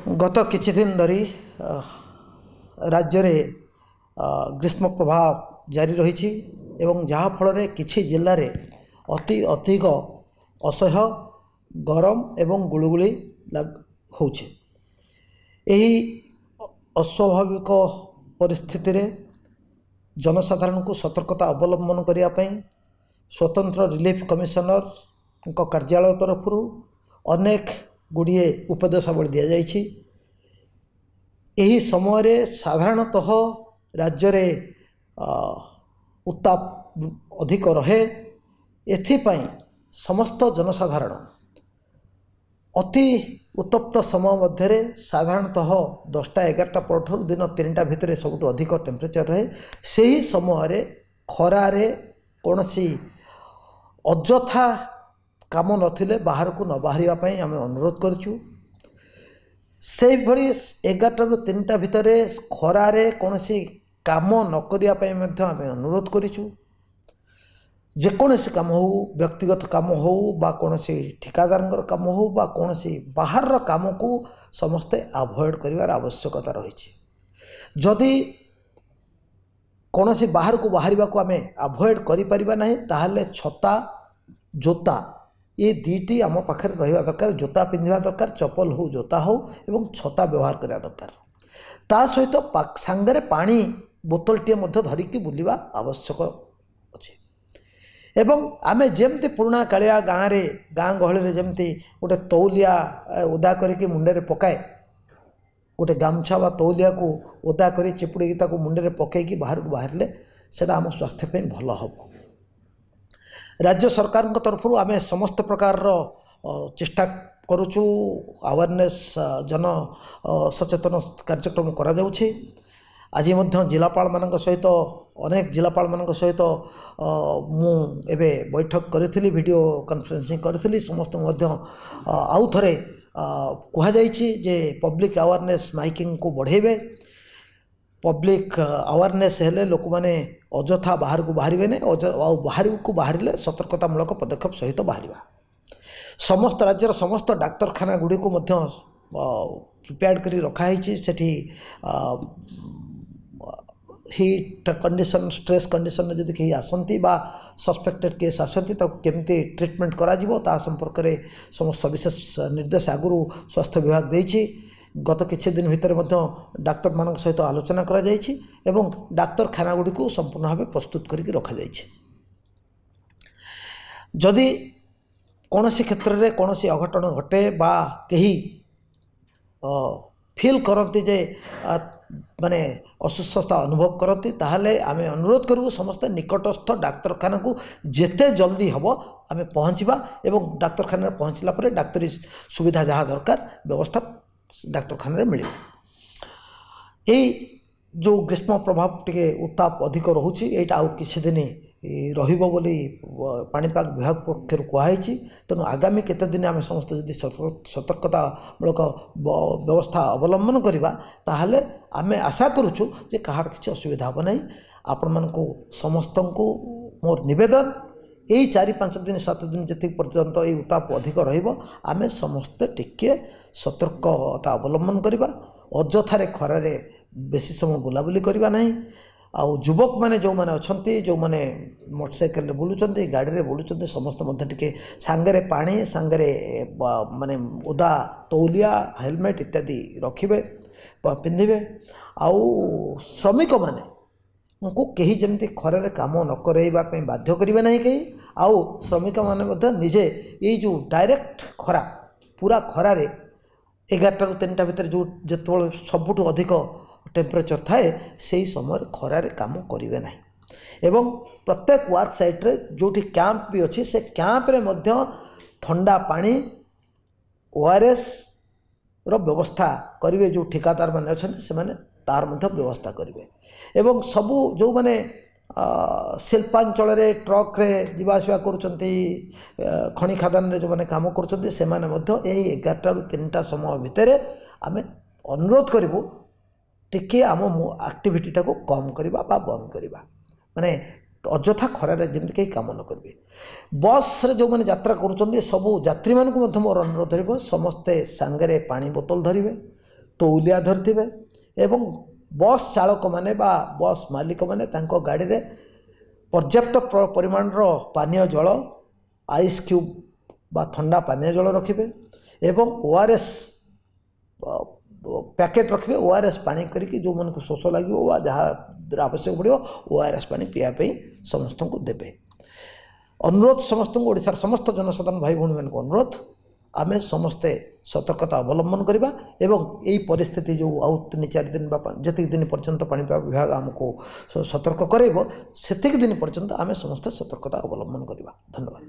गत किछि दिन धरी राज्य में ग्रीष्म प्रभाव जारी रही एवं जहाँ फल किछि जिले में अति अधिक असह्य गरम एवं गुलुगुली होछि। एही अस्वाभाविक परिस्थिति रे जनसाधारण को सतर्कता अवलंबन करने स्वतंत्र रिलीफ कमिशनर कार्यालय तरफ अनेक गुड़िए उपदेशावली दि जाइछि। एही समय रे साधारणतः राज्य रे उत्ताप अधिक रहे। एथिपाई समस्त जनसाधारण अति उत्तप्त समय मध्य साधारणतः 10टा-11टा पर दिन 3टा भितर सबुठ अधिक टेम्परेचर रहे। सही समय खरारे कौन सी अजथा काम नथिले बाहर को न बाहर आम अनुरोध करूँ। से भली 11टा ରୁ 3टा भितर खरारे कौन सी काम न करने आम अनुरोध करूँ। जेकोसी काम हो व्यक्तिगत काम हो बा कौन सी ठिकादार काम हो बा कौन सी बाहर काम को समस्ते अवॉइड करिवार आवश्यकता रही। जदि कौन सी बाहर को बाहर को आम अवॉइड करिपरिबा नहीं ताहले छता जोता ये दुईटी आम पाखे रहा दरकार। जोता पिंधा दरकार, चप्पल हो जोता हो एवं छता व्यवहार करा दरकार। ता सहित सांगरे पानी बोतलटे धरिकी बुलवा आवश्यक अच्छे। एवं आमे जेमती पुराणा कालिया गाँ गहली जमती गोटे तौलिया ओदा करके मुंडे पकाए, गोटे गामछा व तौलिया को ओदा कर चिपुड़ी मुंडे पकईकी बाहर को बाहर से आम स्वास्थ्य भल हम। राज्य सरकार तरफ आम समस्त प्रकार चेष्टा करुचु अवेयरनेस जन सचेतन कार्यक्रम करा जाउछि। आज जिलापाल मान सहित अनेक जिलापाल मान सहित मु एबे बैठक करी वीडियो कॉन्फ्रेंसिंग करी समस्त आउ थे कहुई जे पब्लिक अवेयरनेस माइकिंग को बढ़ेबे। पब्लिक अवेयरनेस हेले लोक मैंने अजथा बाहर को बाहर नहीं, बाहर को बाहर सतर्कतामूलक पदक्षेप सहित बाहर। समस्त राज्यर समस्त डाक्तरखाना गुड़ी को प्रिपेयर कर रखाही। सेठी हीट कंडीशन स्ट्रेस कंडीशन जदि कहीं आसती बा सस्पेक्टेड केस आसती केमती ट्रीटमेंट करा ता संपर्क में समस्त सविशेष निर्देश आगु स्वास्थ्य विभाग देछि। गत किछि दिन भितर डाक्तर मान सहित आलोचना करा जाइछि एवं डाक्तरखाना गुड़ी को संपूर्ण भाव प्रस्तुत करके रखा जाइछि। जदि कौन सी क्षेत्र में कौन सी अघटन घटे बा कहीं फील करती जे माने असुस्थता अनुभव करती ताहले आमे अनुरोध करूँ समस्त निकटस्थ डाक्तरखाना को जेते जल्दी हम आमे पहुँचवा एवं डाक्तरखाना पहुँचला पर डाक्तरी सुविधा जहाँ दरकार व्यवस्था डाक्तरखाना मिले। यही जो ग्रीष्म प्रभाव टिके उत्ताप अधिक रोचे यहाँ आउ किछि दिन रहिबो बोली पाणीपाग विभाग पक्षर कहुई। तेणु आगामी केते दिन आम समस्त जदि सतर्कतामूलक व्यवस्था अवलंबन करवा ताहले आमे आशा करुचु जे कहार किछि असुविधा हो नहीं। आपण मानकु समस्त को मोर निवेदन यही 4-5 दिन 7 दिन जी पर्यंत ये उत्ताप अधिक रमें समस्ते टिके सतर्कता अवलंबन करवा। अजथारे खरारे बेसी समय बुलाबुली करवा नहीं। आउ युवक मैंने जो मैंने अच्छा जो मैंने मोटरसाइकेल बुलूँ गाड़ी में बुलूँ समस्त टिके सांगरे पानी सांगरे माने ओदा तौलिया हेलमेट इत्यादि रखिबे पिंधिबे। आउ श्रमिक माने उनको कहीं जमती खरारे काम न करवा बाध्य करेंगे नहीं कहीं। आउ श्रमिक माने निजे ये जो डायरेक्ट खरा पूरा खरारे 11टा ରୁ 3टा भितर जो जो सबुठ अधिक टेम्परेचर थाए से समय खरारे काम करेंगे नहीं। एवं प्रत्येक वर्क साइट रे जोटी कैंप भी अच्छी से कैंप रे मध्य ठंडा पानी ORS रो व्यवस्था करेंगे। जो ठिकादार मैंने अच्छा से मैंने तार मध्य व्यवस्था करेंगे। एवं सबू जो मैंने शिल्पांचल ट्रक रे जीवासवा करुँच खनि खादान रे जो मैंने काम करुँच से मैंने 11टा ରୁ 3टा समय भितर आम अनुरोध करूँ टिके आम एक्टिविटीटा को कम करवा बा बंद करवा माने अजथा खरारे जमी कहीं काम न करेंगे। बस रे जो मैंने यात्रा करुँच सबू यात्री मानक मोर अनुरोध रही समस्ते सांगरे पानी बोतल धरवे तौलिया धरिथिबे एवं बस चालक माने बा बस मालिक माने तांको गाड़ी रे पर्याप्त परिमाण पानीय जल आइस क्यूब बा ठंडा पानीय जल रखिबे एवं ओआरएस पैकेट रखिबे ओआरएस पानी करिकी जो मन को शोष लागिवो वा जहाँ आवश्यक पड़ो ओआरएस पानी पीवा समस्त को देबे। अनुरोध समस्त ओडिशार समस्त जनसाधारण भाई भौणी मान अनुरोध आमे समस्ते सतर्कता अवलंबन करवा एवं यही परिस्थिति जो आउ 3-4 दिन जी दिन पर्यंत पाणीपाग विभाग आमको सतर्क करेब से दिन पर्यंत आमे समस्ते सतर्कता अवलंबन करवा। धन्यवाद।